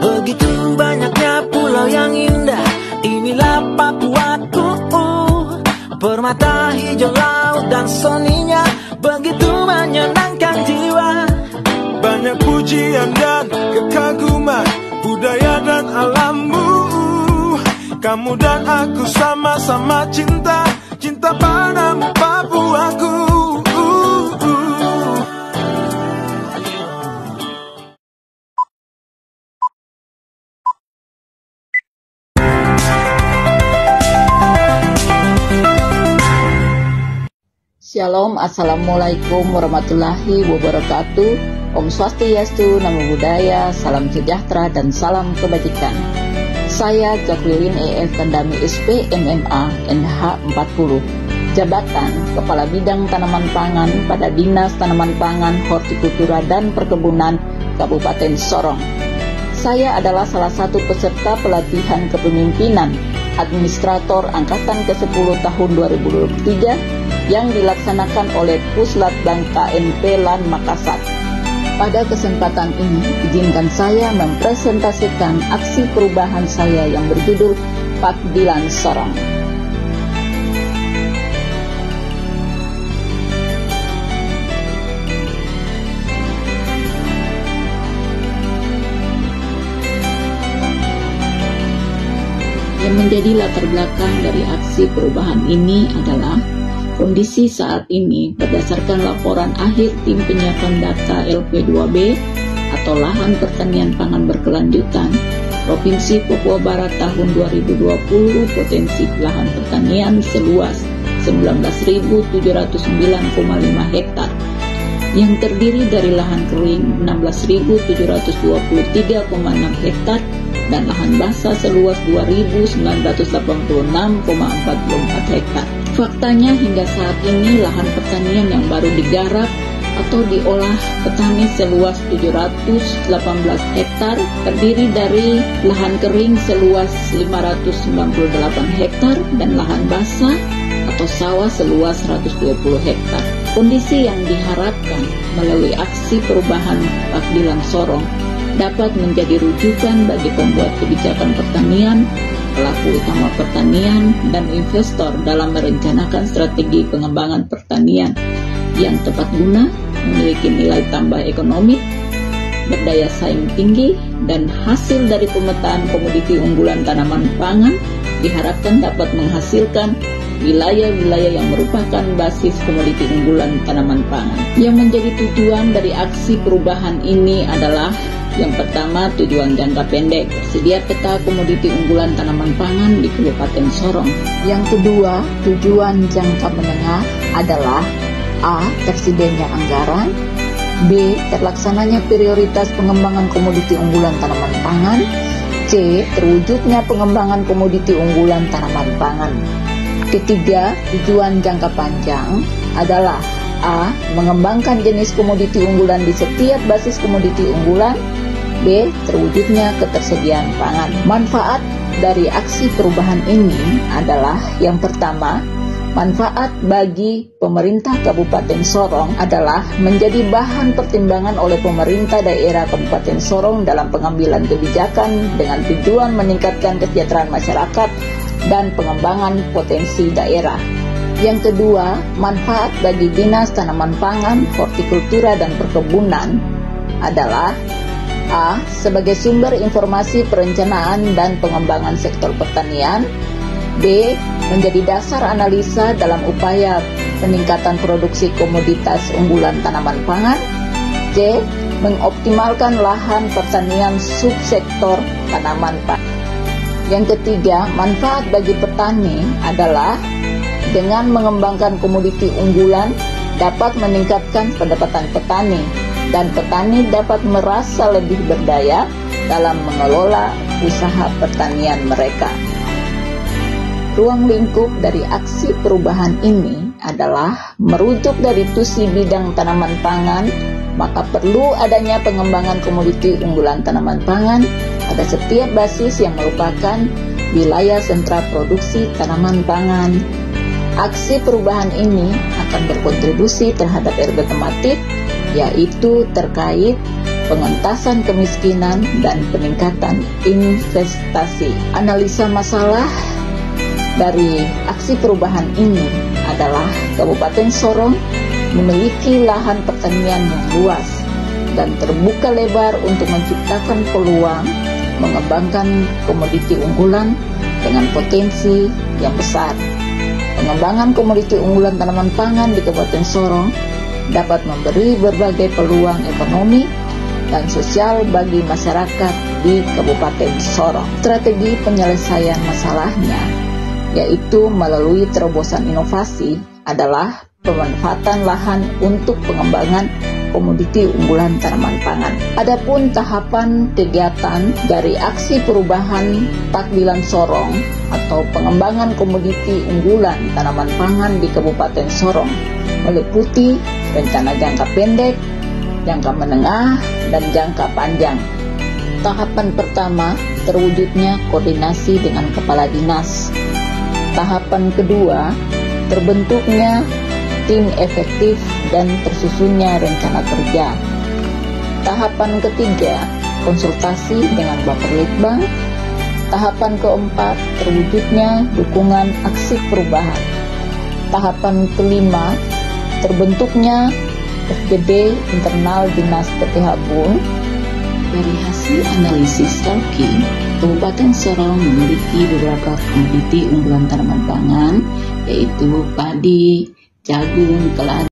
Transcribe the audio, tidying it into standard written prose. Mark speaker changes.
Speaker 1: Begitu banyaknya pulau yang indah, inilah Papuaku. Permata hijau laut dan soninya begitu menyenangkan jiwa.
Speaker 2: Banyak pujian dan kekaguman budaya dan alammu. Kamu dan aku sama-sama cinta, cinta padamu Papuaku.
Speaker 3: Shalom, Assalamualaikum warahmatullahi wabarakatuh. Om Swastiastu, Namo Buddhaya, salam sejahtera dan salam kebajikan. Saya Jacqueline E.F. Kandami SP MMA NH 40, Jabatan Kepala Bidang Tanaman Pangan pada Dinas Tanaman Pangan, Hortikultura dan Perkebunan Kabupaten Sorong. Saya adalah salah satu peserta pelatihan kepemimpinan Administrator Angkatan ke-10 tahun 2023 yang dilaksanakan oleh Puslat Bank KNP LAN Makassar. Pada kesempatan ini, izinkan saya mempresentasikan aksi perubahan saya yang berjudul Pakdilan Sorong. Yang menjadi latar belakang dari aksi perubahan ini adalah kondisi saat ini berdasarkan laporan akhir Tim Penyiapan Data LP2B atau Lahan Pertanian Pangan Berkelanjutan Provinsi Papua Barat tahun 2020, potensi lahan pertanian seluas 19.709,5 hektar yang terdiri dari lahan kering 16.723,6 hektar dan lahan basah seluas 2.986,44 hektar. Faktanya hingga saat ini lahan pertanian yang baru digarap atau diolah petani seluas 718 hektar terdiri dari lahan kering seluas 598 hektar dan lahan basah atau sawah seluas 120 hektar. Kondisi yang diharapkan melalui aksi perubahan Pakdilan Sorong dapat menjadi rujukan bagi pembuat kebijakan pertanian, pelaku utama pertanian, dan investor dalam merencanakan strategi pengembangan pertanian yang tepat guna, memiliki nilai tambah ekonomi, berdaya saing tinggi, dan hasil dari pemetaan komoditi unggulan tanaman pangan diharapkan dapat menghasilkan wilayah-wilayah yang merupakan basis komoditi unggulan tanaman pangan. Yang menjadi tujuan dari aksi perubahan ini adalah yang pertama, tujuan jangka pendek, tersedia peta komoditi unggulan tanaman pangan di Kabupaten Sorong. Yang kedua, tujuan jangka menengah adalah A. Tersedianya anggaran, B. Terlaksananya prioritas pengembangan komoditi unggulan tanaman pangan, C. Terwujudnya pengembangan komoditi unggulan tanaman pangan. Ketiga, tujuan jangka panjang adalah A. Mengembangkan jenis komoditi unggulan di setiap basis komoditi unggulan, B. Terwujudnya ketersediaan pangan. Manfaat dari aksi perubahan ini adalah yang pertama, manfaat bagi pemerintah Kabupaten Sorong adalah menjadi bahan pertimbangan oleh pemerintah daerah Kabupaten Sorong dalam pengambilan kebijakan dengan tujuan meningkatkan kesejahteraan masyarakat dan pengembangan potensi daerah. Yang kedua, manfaat bagi Dinas Tanaman Pangan, Hortikultura dan Perkebunan adalah A. Sebagai sumber informasi perencanaan dan pengembangan sektor pertanian, B. Menjadi dasar analisa dalam upaya peningkatan produksi komoditas unggulan tanaman pangan, C. Mengoptimalkan lahan pertanian subsektor tanaman pangan. Yang ketiga, manfaat bagi petani adalah dengan mengembangkan komoditi unggulan dapat meningkatkan pendapatan petani dan petani dapat merasa lebih berdaya dalam mengelola usaha pertanian mereka. Ruang lingkup dari aksi perubahan ini adalah merujuk dari tusi bidang tanaman pangan, maka perlu adanya pengembangan komoditi unggulan tanaman pangan pada setiap basis yang merupakan wilayah sentra produksi tanaman pangan. Aksi perubahan ini akan berkontribusi terhadap RB tematik, yaitu terkait pengentasan kemiskinan dan peningkatan investasi. Analisa masalah dari aksi perubahan ini adalah Kabupaten Sorong memiliki lahan pertanian yang luas dan terbuka lebar untuk menciptakan peluang mengembangkan komoditi unggulan dengan potensi yang besar. Pengembangan komoditi unggulan tanaman pangan di Kabupaten Sorong dapat memberi berbagai peluang ekonomi dan sosial bagi masyarakat di Kabupaten Sorong. Strategi penyelesaian masalahnya, yaitu melalui terobosan inovasi, adalah pemanfaatan lahan untuk pengembangan komoditi unggulan tanaman pangan. Adapun tahapan kegiatan dari aksi perubahan Takbilan Sorong atau pengembangan komoditi unggulan tanaman pangan di Kabupaten Sorong meliputi rencana jangka pendek, jangka menengah, dan jangka panjang. Tahapan pertama, terwujudnya koordinasi dengan kepala dinas. Tahapan kedua, terbentuknya tim efektif dan tersusunnya rencana kerja. Tahapan ketiga, konsultasi dengan Baperlitbang. Tahapan keempat, terwujudnya dukungan aksi perubahan. Tahapan kelima, terbentuknya FGD internal Dinas PTH Bun. Dari hasil analisis Talki, Kabupaten Sorong memiliki beberapa komoditi unggulan tanaman pangan, yaitu padi, jagung, keladi,